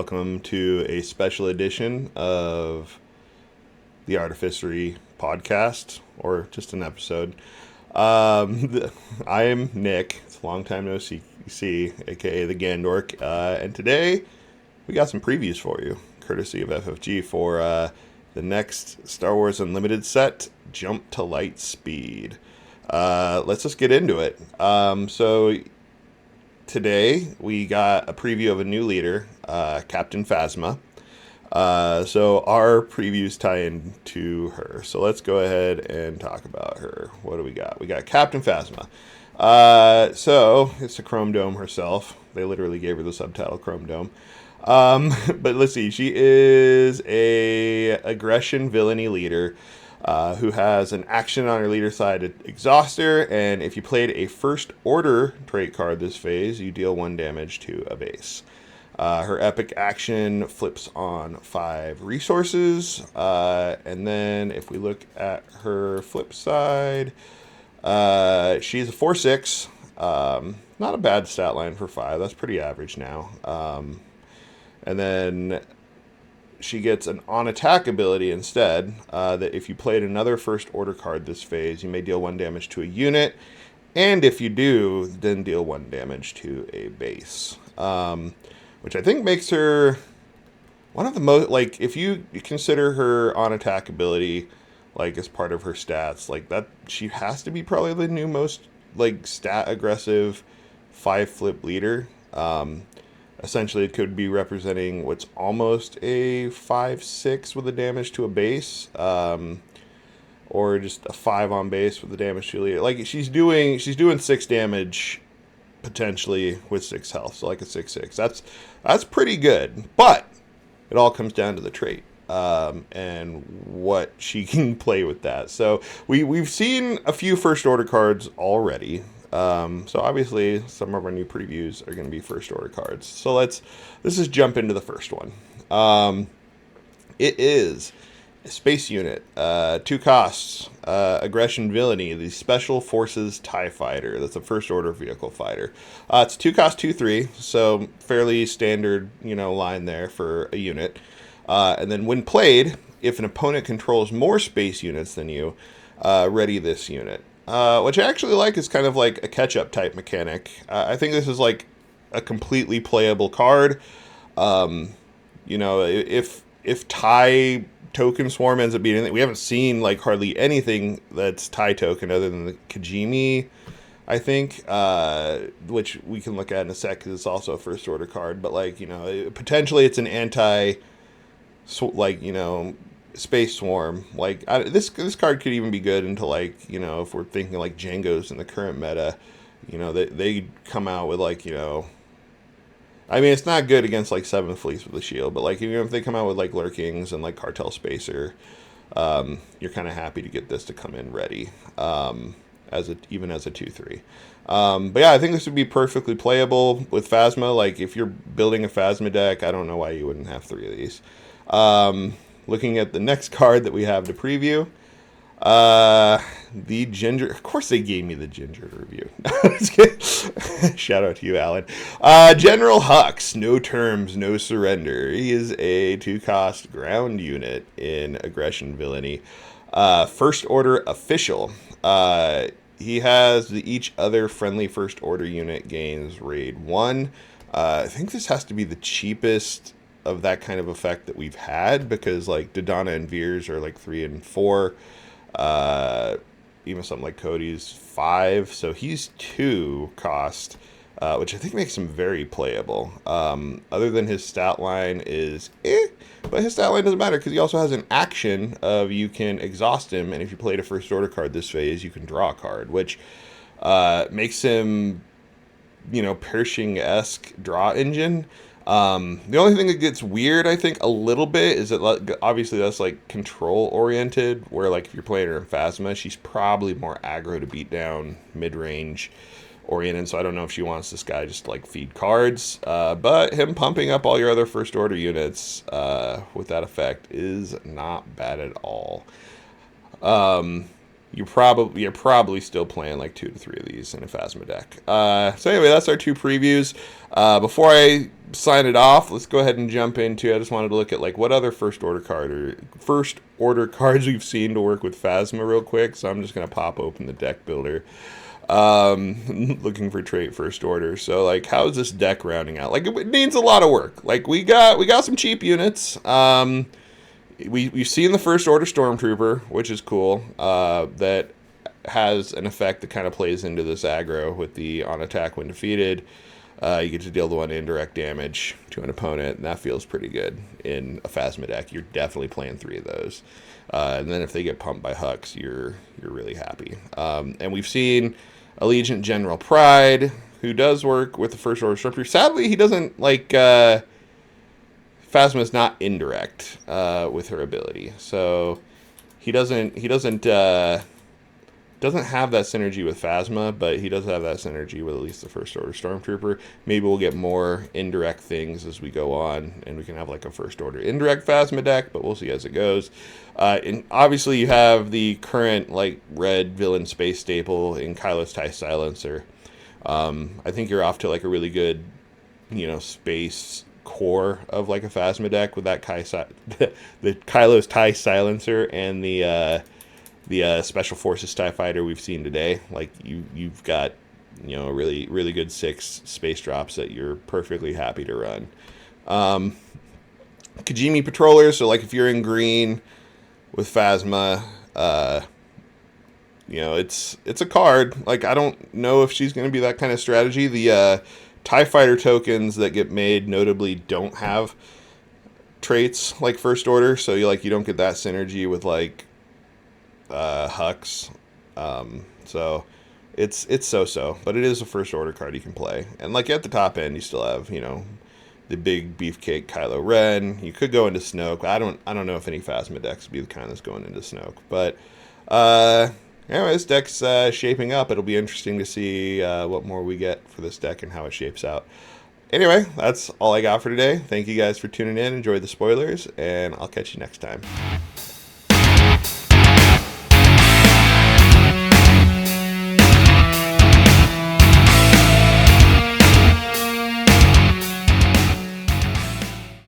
welcome to a special edition of the Artificery podcast, or just an episode. I am Nick. It's a long time no see, aka the Gandork, and today we got some previews for you, courtesy of FFG, for the next Star Wars Unlimited set, Jump to Lightspeed. Let's just get into it. So today we got a preview of a new leader, Captain Phasma. So our previews tie into her. So let's go ahead and talk about her. What do we got? We got Captain Phasma. So it's the Chrome Dome herself. They literally gave her the subtitle Chrome Dome. But let's see. She is a aggression villainy leader who has an action on her leader side to exhaust her, and if you played a First Order trait card this phase, you deal 1 damage to a base. Her epic action flips on 5 resources, and then if we look at her flip side, she's a 4/6. Not a bad stat line for 5. That's pretty average now. And then she gets an on-attack ability instead, that if you played another First Order card this phase, you may deal 1 damage to a unit, and if you do, then deal 1 damage to a base. Which I think makes her one of the most, like, if you consider her on-attack ability, like, as part of her stats, like, that, she has to be probably the new most, like, stat-aggressive 5-flip leader. Essentially, it could be representing what's almost a 5/6 with a damage to a base, or just a 5 on base with the damage to a leader. Like, she's doing 6 damage potentially with 6 health, so like a 6/6. That's pretty good, but it all comes down to the trait and what she can play with that. So we've seen a few First Order cards already. So obviously some of our new previews are going to be First Order cards. So let's just jump into the first one. It is a space unit, 2 costs, aggression villainy, the Special Forces TIE Fighter. That's a First Order vehicle fighter. It's 2 cost 2/3, so fairly standard, line there for a unit. And then when played, if an opponent controls more space units than you, ready this unit. Which I actually like is kind of like a catch-up type mechanic. I think this is like a completely playable card. If TIE token swarm ends up being anything, we haven't seen like hardly anything that's TIE token other than the Kajimi, I think, which we can look at in a sec because it's also a First Order card. But like, potentially it's an anti, Space Swarm. Like, this card could even be good into, like, if we're thinking like Jango's in the current meta, they come out with, like, I mean, it's not good against like 7 Fleets with a shield, but like, if they come out with like Lurkings and like Cartel Spacer, you're kind of happy to get this to come in ready, even as a 2/3. But yeah, I think this would be perfectly playable with Phasma. Like, if you're building a Phasma deck, I don't know why you wouldn't have 3 of these. Looking at the next card that we have to preview, the Ginger. Of course, they gave me the Ginger review. Shout out to you, Alan. General Hux, no terms, no surrender. He is a 2-cost ground unit in aggression villainy. First Order official. He has each other friendly First Order unit gains raid 1. I think this has to be the cheapest of that kind of effect that we've had, because like Dodonna and Veers are like 3 and 4, even something like Cody's 5, so he's 2 cost, which I think makes him very playable. Other than his stat line is but his stat line doesn't matter because he also has an action of you can exhaust him, and if you played a First Order card this phase, you can draw a card, which makes him, Pershing-esque draw engine. The only thing that gets weird, I think, a little bit is that obviously that's like control oriented, where like if you're playing her in Phasma, she's probably more aggro to beat down, mid-range oriented, so I don't know if she wants this guy just to like feed cards, but him pumping up all your other First Order units with that effect is not bad at all. you're probably still playing like 2 to 3 of these in a Phasma deck. So anyway, that's our 2 previews. Before I sign it off, let's go ahead and jump into. I just wanted to look at like what other first order cards we've seen to work with Phasma real quick. So I'm just gonna pop open the deck builder, looking for trait first order. So like, how is this deck rounding out? Like, it needs a lot of work. Like, we got some cheap units. We've seen the first order Stormtrooper, which is cool. That has an effect that kind of plays into this aggro with the on attack when defeated. You get to deal the 1 indirect damage to an opponent, and that feels pretty good in a Phasma deck. You're definitely playing 3 of those. And then if they get pumped by Hux, you're really happy. And we've seen Allegiant General Pride, who does work with the first order Stormtrooper. Sadly, he doesn't like. Phasma's not indirect with her ability, so he doesn't have that synergy with Phasma, but he does have that synergy with at least the first order Stormtrooper. Maybe we'll get more indirect things as we go on, and we can have like a first order indirect Phasma deck, but we'll see as it goes. And obviously you have the current like red villain space staple in Kylo's TIE Silencer. I think you're off to like a really good, space core of like a Phasma deck with that the Kylo's TIE Silencer and the Special Forces TIE Fighter we've seen today. Like, you've got a really good 6 space drops that you're perfectly happy to run. Kajimi Patroller, so like if you're in green with Phasma, it's a card. Like, I don't know if she's going to be that kind of strategy. The TIE Fighter tokens that get made notably don't have traits like first order, so you don't get that synergy with like Hux. So it's so, but it is a first order card you can play. And like at the top end, you still have the big beefcake Kylo Ren. You could go into Snoke. I don't know if any Phasma decks would be the kind that's going into Snoke, but anyways, deck's shaping up. It'll be interesting to see what more we get for this deck and how it shapes out. Anyway, that's all I got for today. Thank you guys for tuning in. Enjoy the spoilers, and I'll catch you next time.